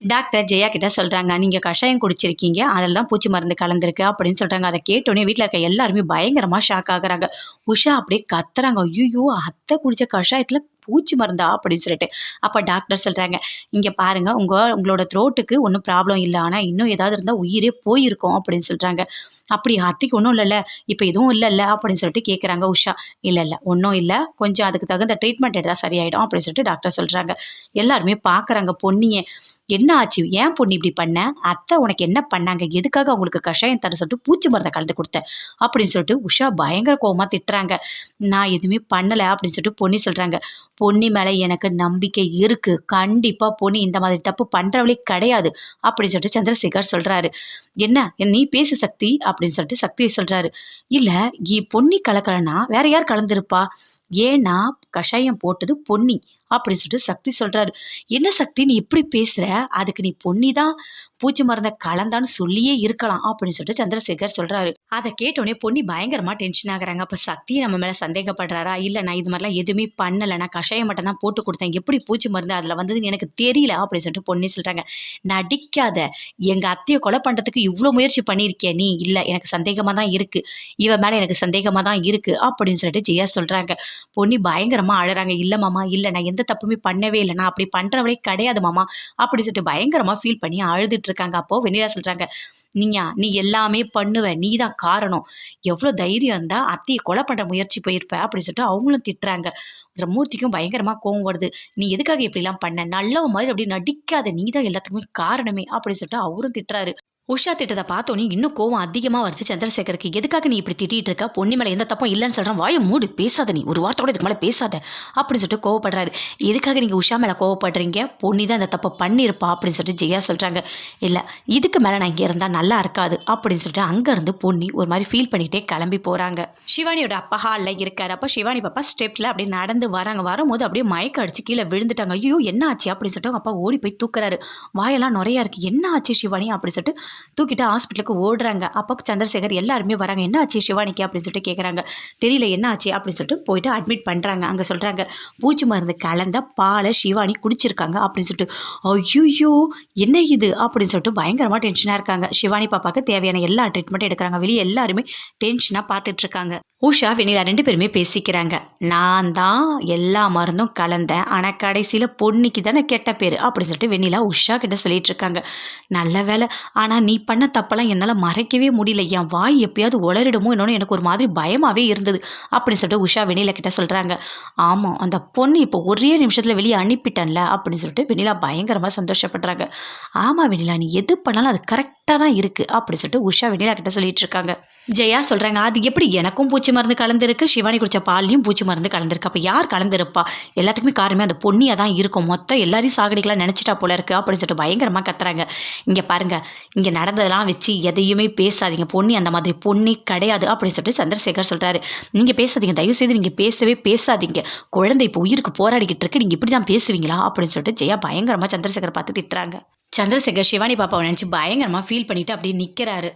Doctor Jaya கிட்ட சொல்றாங்க, "நீங்க கஷாயம் குடிச்சிருக்கீங்க. அதில தான் பூச்சி மருந்து கலந்திருக்கு" அப்படின்னு சொல்றாங்க. அத கேட்டோனே வீட்ல இருக்க எல்லாருமே பயங்கரமா ஷாக் ஆகுறாங்க. உஷா அப்படியே கத்துறாங்க, "ஐய்யய்யோ! அத்தை குடிச்ச கஷாயத்தில பூச்சி மருந்தா?" அப்படின்னு சொல்லிட்டு. அப்ப டாக்டர் சொல்றாங்க, "இங்க பாருங்க, உங்களோட த்ரோட்டுக்கு ஒண்ணும் ப்ராப்ளம் இல்ல. ஆனா இன்னும் ஏதாவது இருந்தா உயிரே போயிருக்கும்" அப்படின்னு சொல்றாங்க. "அப்படியா? அத்தைக்கு ஒண்ணும் இல்லல்ல? இப்ப எதுவும் இல்லல்ல?" அப்படின்னு சொல்லிட்டு கேட்குறாங்க உஷா. "இல்ல, இல்ல. ஒண்ணும் இல்ல. கொஞ்சம் அதுக்கு தகுந்த ட்ரீட்மெண்ட் எடுத்தா சரியாயிடும்" அப்படின்னு சொல்லிட்டு டாக்டர் சொல்றாங்க. எல்லாருமே பார்க்குறாங்க பொன்னிய. "என்ன ஆச்சு? ஏன் பொன்னி இப்படி பண்ண? அத்தை உனக்கு என்ன பண்ணாங்க? எதுக்காக அவங்களுக்கு கஷாயம் தர சொல்லிட்டு பூச்சி மருந்த கலந்து குடுத்த?" அப்படின்னு சொல்லிட்டு உஷா பயங்கர கோவமா திட்டுறாங்க. "நான் எதுவுமே பண்ணல" அப்படின்னு சொல்லிட்டு பொன்னி சொல்றாங்க. "பொன்னி மேல எனக்கு நம்பிக்கை இருக்கு. கண்டிப்பா பொன்னி இந்த மாதிரி தப்பு பண்றவளே கிடையாது" அப்படின்னு சொல்லிட்டு சந்திரசேகர் சொல்றாரு. "என்ன? நீ பேசு சக்தி" அப்படின்னு சொல்லிட்டு சக்தி சொல்றாரு. "இல்ல, பொன்னி கலக்கலன்னா வேற யார் கலந்திருப்பா? ஏன்னா கஷாயம் போட்டது பொன்னி" அப்படின்னு சொல்லிட்டு சக்தி சொல்றாரு. "என்ன சக்தி நீ இப்படி பேசுற? அதுக்கு நீ பொன்னி தான் பூச்சி மருந்த கலந்தான்னு சொல்லியே இருக்கலாம்" அப்படின்னு சொல்லிட்டு சந்திரசேகர் சொல்றாரு. அத கேட்டோனே பொன்னி பயங்கரமா டென்ஷன் ஆகுறாங்க. அப்ப சக்தி நம்ம மேல சந்தேகப்படுறாரா? "இல்ல, நான் இது மாதிரிலாம் எதுவுமே பண்ணல. நான் கஷாயம் மட்டும் தான் போட்டு குடுத்தேன். எப்படி பூச்சி மருந்து அதுல வந்ததுன்னு எனக்கு தெரியல" அப்படின்னு சொல்லிட்டு பொன்னி சொல்றாங்க. "நடிக்காத. எங்க அத்தைய கொலை பண்றதுக்கு இவ்ளோ முயற்சி பண்ணியிருக்கியா நீ?" "இல்ல, எனக்கு சந்தேகமா தான் இருக்கு. இவ மேல எனக்கு சந்தேகமா தான் இருக்கு" அப்படின்னு சொல்லிட்டு ஜெயா சொல்றாங்க. பொன்னி பயங்கரமா அழறாங்க. "இல்ல மாமா, இல்ல, நான் எந்த தப்புமே பண்ணவே இல்ல. நான் அப்படி பண்றவளே கிடையாது மாமா" அப்படி சொல்லிட்டு பயங்கரமா ஃபீல் பண்ணி அழுதுட்டு இருக்காங்க. அப்போ வெண்ணிலா சொல்றாங்க, நீ எல்லாமே பண்ணுவ. நீ தான் காரணம். எவ்ளோ தைரியம் இருந்தா அத்தைய கொலை பண்ற முயற்சி போயிருப்ப" அப்படின்னு சொல்லிட்டு அவங்களும் திட்டுறாங்க. மூர்த்திக்கும் பயங்கரமா கோவம் வருது. "நீ எதுக்காக இப்படிலாம் பண்ண? நல்லவ மாதிரி அப்படியே நடிக்காத. நீ தான் எல்லாத்துக்குமே காரணமே" அப்படின்னு சொல்லிட்டு அவரும் திட்டுறாரு. உஷா திட்டத பார்த்தோனே இன்னும் கோவம் அதிகமா வருது சந்திரசேகருக்கு. "எதுக்காக நீ இப்படி திட்டிட்டு இருக்க? பொன்னி மேல எந்த தப்பும் இல்லன்னு சொல்றேன். வாய மூடு. பேசாத நீ. ஒரு வார்த்தை கூட இதுக்கு மேல பேசாத" அப்படின்னு சொல்லிட்டு கோவப்படுறாரு. "எதுக்காக நீங்க உஷா மேல கோவப்படுறீங்க? பொன்னி தான் இந்த தப்ப பண்ணியிருப்பா" அப்படின்னு சொல்லிட்டு ஜெயா சொல்றாங்க. "இல்ல, இதுக்கு மேல நான் இங்க இருந்தா நல்லா இருக்காது" அப்படின்னு சொல்லிட்டு அங்க இருந்து பொன்னி ஒரு மாதிரி ஃபீல் பண்ணிட்டே கிளம்பி போறாங்க. சிவானியோட அப்பா ஹால்ல இருக்காரு. அப்ப சிவானி பாப்பா ஸ்டெப்ல அப்படியே நடந்து வராங்க. வரும்போது அப்படியே மயக்கம் அடிச்சு கீழ விழுந்துட்டாங்க. "ஐயோ! என்ன ஆச்சு?" அப்படின்னு சொல்லிட்டு அவங்க அப்பா ஓடி போய் தூக்குறாரு. வாயெல்லாம் நுரையா இருக்கு. "என்ன ஆச்சு சிவானி?" அப்படின்னு சொல்லிட்டு தூக்கிட்டு ஹாஸ்பிட்டலுக்கு ஓடுறாங்க. அப்போ சந்திரசேகர் எல்லாருமே வராங்க. "என்ன ஆச்சு சிவானிக்கு?" அப்படின்னு சொல்லிட்டு கேட்குறாங்க. "தெரியல என்ன ஆச்சு" அப்படின்னு சொல்லிட்டு போயிட்டு அட்மிட் பண்றாங்க. அங்க சொல்றாங்க, "பூச்சி மருந்து கலந்த பால சிவானி குடிச்சிருக்காங்க" அப்படின்னு சொல்லிட்டு. "ஐய்யய்யோ! என்ன இது?" அப்படின்னு சொல்லிட்டு பயங்கரமா டென்ஷனா இருக்காங்க. சிவானி பாப்பாக்கு தேவையான எல்லா ட்ரீட்மெண்ட்டும் எடுக்குறாங்க. வெளிய எல்லாருமே டென்ஷனா பார்த்துட்டு இருக்காங்க. உஷா, வெண்ணிலா 2 பேருமே பேசிக்கிறாங்க. "நான் தான் எல்லா மருந்தும் கலந்தேன். ஆனா கடைசியில பொன்னிக்கு தானே கெட்ட பேரு" அப்படின்னு சொல்லிட்டு வெண்ணிலா உஷா கிட்ட சொல்லிட்டு இருக்காங்க. "நல்ல வேளை. ஆனா நீ பண்ண தப்பெல்லாம் என்னால மறைக்கவே முடியல. என் வாய் எப்பயாவது உளறிடுமோ என்னன்னு எனக்கு ஒரு மாதிரி பயமாவே இருந்தது" அப்படின்னு சொல்லிட்டு உஷா வெண்ணிலா கிட்ட சொல்றாங்க. "ஆமா, அந்த பொண்ணு இப்போ ஒரே நிமிஷத்துல வெளிய அனுப்பிட்டேன்ல" அப்படின்னு சொல்லிட்டு வெண்ணிலா பயங்கரமா சந்தோஷப்படுறாங்க. "ஆமா வெண்ணிலா, நீ எது பண்ணாலும் அது கரெக்ட்டா தான் இருக்கு" அப்படி சொல்லிட்டு உஷா வெண்ணிலா கிட்ட சொல்லிட்டு இருக்காங்க. ஜெயா சொல்றாங்க, "அது எப்படி எனக்கும் பூச்சி மருந்து கலந்திருக்கு, சிவானி குடிச்ச பால்லயும் பூச்சி மருந்து கலந்திருக்கு. அப்ப யார் கலந்திருப்பா? எல்லாத்துக்குமே காரணமே அந்த பொன்னியா தான் இருக்கும். மொத்தம் எல்லாரையும் சாகடிக்கலாம் நெனச்சிட்டா போல இருக்கு" அப்படின்னு சொல்லிட்டு பயங்கரமா கத்துறாங்க. "இங்க பாருங்க, இங்க நடந்ததெல்லாம் வச்சு எதையுமே பேசாதீங்க. பொன்னி அந்த மாதிரி பொன்னி கிடையாது" அப்படின்னு சொல்லிட்டு சந்திரசேகர் சொல்றாரு. "நீங்க பேசாதீங்க. தயவு செய்து நீங்க பேசவே பேசாதீங்க. குழந்தை இப்போ உயிருக்கு போராடிக்கிட்டு இருக்கு. நீங்க இப்படி தான் பேசுவீங்களா?" அப்படின்னு சொல்லிட்டு ஜெயா பயங்கரமா சந்திரசேகர பார்த்து திட்டுறாங்க. சந்திரசேகர் சிவானி பாப்பாவை நினைச்சு பயங்கரமா ஃபீல் பண்ணிட்டு அப்படியே நிக்கிறாரு.